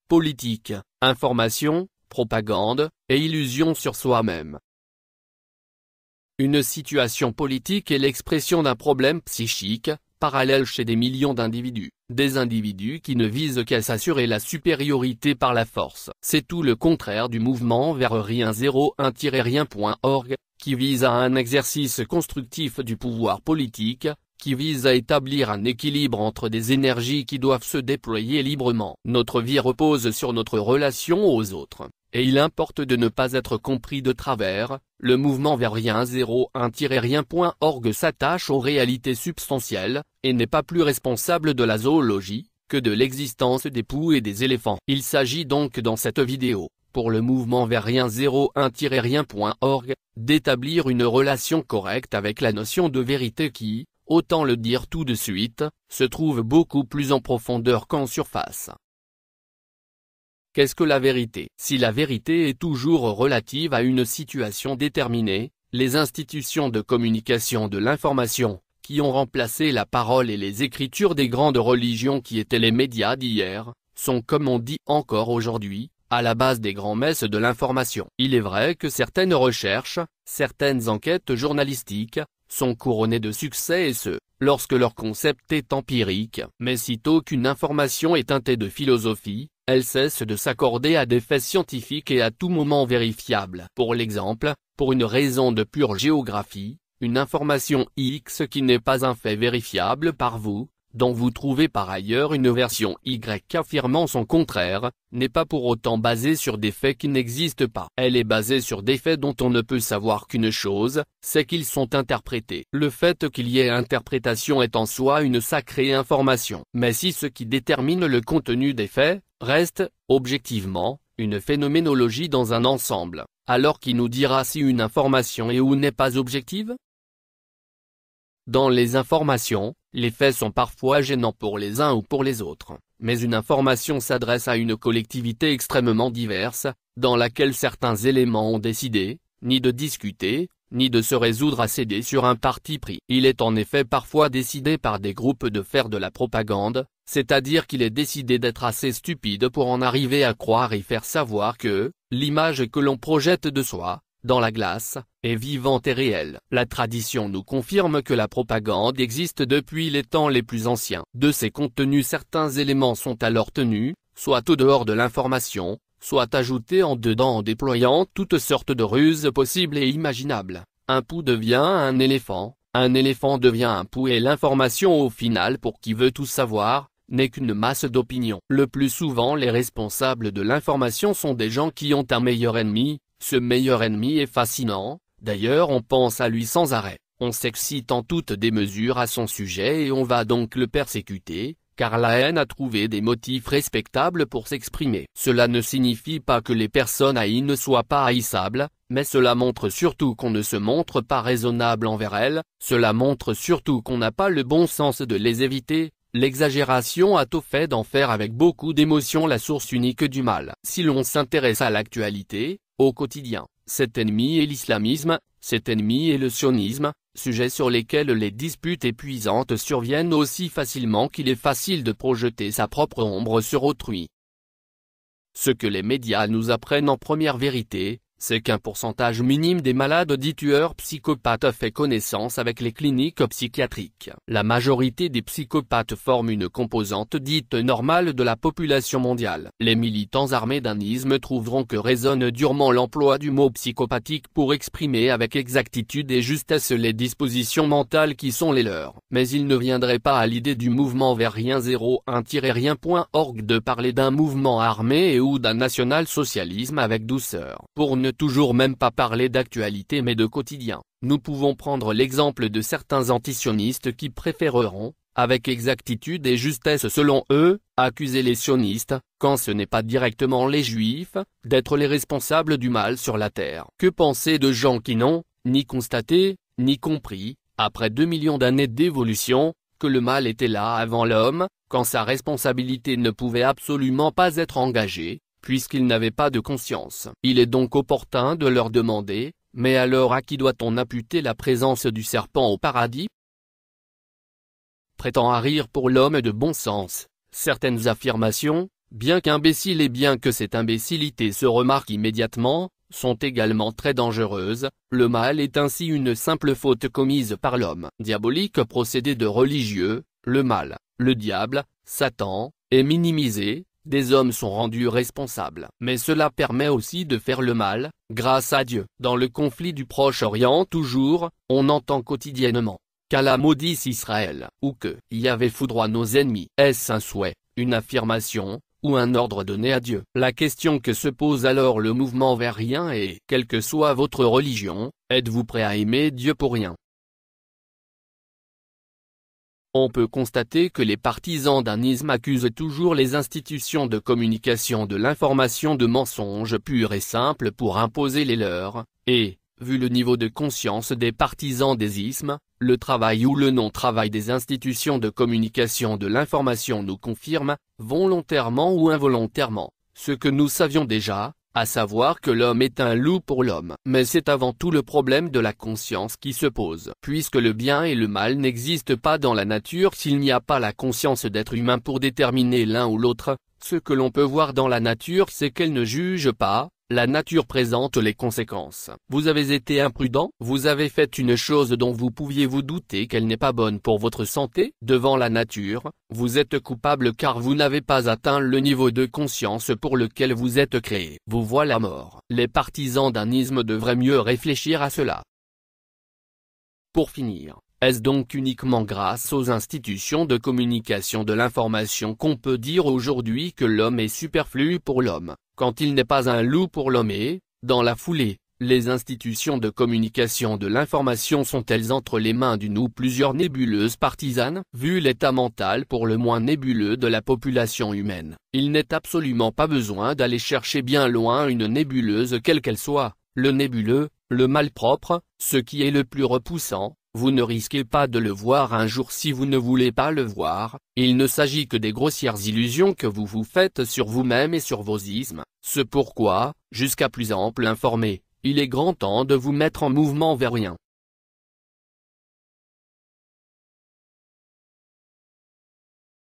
politique, information, propagande, et illusion sur soi-même. Une situation politique est l'expression d'un problème psychique, parallèle chez des millions d'individus. Des individus qui ne visent qu'à s'assurer la supériorité par la force. C'est tout le contraire du mouvement vers rien 01-rien.org, qui vise à un exercice constructif du pouvoir politique, qui vise à établir un équilibre entre des énergies qui doivent se déployer librement. Notre vie repose sur notre relation aux autres, et il importe de ne pas être compris de travers. Le mouvement vers rien 01-rien.org s'attache aux réalités substantielles, et n'est pas plus responsable de la zoologie, que de l'existence des poux et des éléphants. Il s'agit donc dans cette vidéo, pour le mouvement vers rien 01-rien.org, d'établir une relation correcte avec la notion de vérité qui, autant le dire tout de suite, se trouve beaucoup plus en profondeur qu'en surface. Qu'est-ce que la vérité? Si la vérité est toujours relative à une situation déterminée, les institutions de communication de l'information, qui ont remplacé la parole et les écritures des grandes religions qui étaient les médias d'hier, sont comme on dit encore aujourd'hui, à la base des grands-messes de l'information. Il est vrai que certaines recherches, certaines enquêtes journalistiques, sont couronnées de succès et ce, lorsque leur concept est empirique. Mais sitôt qu'une information est teintée de philosophie, elle cesse de s'accorder à des faits scientifiques et à tout moment vérifiables. Pour l'exemple, pour une raison de pure géographie, une information X qui n'est pas un fait vérifiable par vous, dont vous trouvez par ailleurs une version Y affirmant son contraire, n'est pas pour autant basée sur des faits qui n'existent pas. Elle est basée sur des faits dont on ne peut savoir qu'une chose, c'est qu'ils sont interprétés. Le fait qu'il y ait interprétation est en soi une sacrée information. Mais si ce qui détermine le contenu des faits, reste, objectivement, une phénoménologie dans un ensemble, alors qui nous dira si une information est ou n'est pas objective? Dans les informations, les faits sont parfois gênants pour les uns ou pour les autres, mais une information s'adresse à une collectivité extrêmement diverse, dans laquelle certains éléments ont décidé, ni de discuter, ni de se résoudre à céder sur un parti pris. Il est en effet parfois décidé par des groupes de faire de la propagande, c'est-à-dire qu'il est décidé d'être assez stupide pour en arriver à croire et faire savoir que, l'image que l'on projette de soi, dans la glace, est vivante et réelle. La tradition nous confirme que la propagande existe depuis les temps les plus anciens. De ces contenus certains éléments sont alors tenus, soit au dehors de l'information, soit ajoutés en dedans en déployant toutes sortes de ruses possibles et imaginables. Un pou devient un éléphant devient un pou et l'information au final pour qui veut tout savoir, n'est qu'une masse d'opinions. Le plus souvent les responsables de l'information sont des gens qui ont un meilleur ennemi. Ce meilleur ennemi est fascinant, d'ailleurs on pense à lui sans arrêt, on s'excite en toute démesure à son sujet et on va donc le persécuter, car la haine a trouvé des motifs respectables pour s'exprimer. Cela ne signifie pas que les personnes haïes ne soient pas haïssables, mais cela montre surtout qu'on ne se montre pas raisonnable envers elles, cela montre surtout qu'on n'a pas le bon sens de les éviter. L'exagération a au fait d'en faire avec beaucoup d'émotion la source unique du mal. Si l'on s'intéresse à l'actualité, au quotidien, cet ennemi est l'islamisme, cet ennemi est le sionisme, sujets sur lesquels les disputes épuisantes surviennent aussi facilement qu'il est facile de projeter sa propre ombre sur autrui. Ce que les médias nous apprennent en première vérité, c'est qu'un pourcentage minime des malades dits tueurs psychopathes fait connaissance avec les cliniques psychiatriques. La majorité des psychopathes forment une composante dite normale de la population mondiale. Les militants armés d'un isme trouveront que résonne durement l'emploi du mot psychopathique pour exprimer avec exactitude et justesse les dispositions mentales qui sont les leurs. Mais il ne viendrait pas à l'idée du mouvement vers rien 01-rien.org de parler d'un mouvement armé et ou d'un national-socialisme avec douceur. Pour ne toujours même pas parler d'actualité mais de quotidien, nous pouvons prendre l'exemple de certains antisionistes qui préféreront, avec exactitude et justesse selon eux, accuser les sionistes, quand ce n'est pas directement les juifs, d'être les responsables du mal sur la terre. Que penser de gens qui n'ont, ni constaté, ni compris, après 2 millions d'années d'évolution, que le mal était là avant l'homme, quand sa responsabilité ne pouvait absolument pas être engagée, puisqu'ils n'avaient pas de conscience. Il est donc opportun de leur demander, mais alors à qui doit-on imputer la présence du serpent au paradis? Prêtant à rire pour l'homme de bon sens, certaines affirmations, bien qu'imbéciles et bien que cette imbécilité se remarque immédiatement, sont également très dangereuses. Le mal est ainsi une simple faute commise par l'homme. Diabolique procédé de religieux, le mal, le diable, Satan, est minimisé, des hommes sont rendus responsables. Mais cela permet aussi de faire le mal, grâce à Dieu. Dans le conflit du Proche-Orient toujours, on entend quotidiennement qu'Allah maudisse Israël, ou que Yahvé foudroie nos ennemis. Est-ce un souhait, une affirmation, ou un ordre donné à Dieu? La question que se pose alors le mouvement vers rien est, quelle que soit votre religion, êtes-vous prêt à aimer Dieu pour rien? On peut constater que les partisans d'un isme accusent toujours les institutions de communication de l'information de mensonges purs et simples pour imposer les leurs, et, vu le niveau de conscience des partisans des ismes, le travail ou le non-travail des institutions de communication de l'information nous confirme, volontairement ou involontairement, ce que nous savions déjà, à savoir que l'homme est un loup pour l'homme. Mais c'est avant tout le problème de la conscience qui se pose. Puisque le bien et le mal n'existent pas dans la nature s'il n'y a pas la conscience d'être humain pour déterminer l'un ou l'autre, ce que l'on peut voir dans la nature c'est qu'elle ne juge pas. La nature présente les conséquences. Vous avez été imprudent, vous avez fait une chose dont vous pouviez vous douter qu'elle n'est pas bonne pour votre santé. Devant la nature, vous êtes coupable car vous n'avez pas atteint le niveau de conscience pour lequel vous êtes créé. Vous voilà mort. Les partisans d'un isme devraient mieux réfléchir à cela. Pour finir, est-ce donc uniquement grâce aux institutions de communication de l'information qu'on peut dire aujourd'hui que l'homme est superflu pour l'homme, quand il n'est pas un loup pour l'homme et, dans la foulée, les institutions de communication de l'information sont-elles entre les mains d'une ou plusieurs nébuleuses partisanes? Vu l'état mental pour le moins nébuleux de la population humaine, il n'est absolument pas besoin d'aller chercher bien loin une nébuleuse quelle qu'elle soit, le nébuleux, le malpropre, ce qui est le plus repoussant. Vous ne risquez pas de le voir un jour si vous ne voulez pas le voir, il ne s'agit que des grossières illusions que vous vous faites sur vous-même et sur vos ismes. C'est pourquoi, jusqu'à plus ample informé, il est grand temps de vous mettre en mouvement vers rien.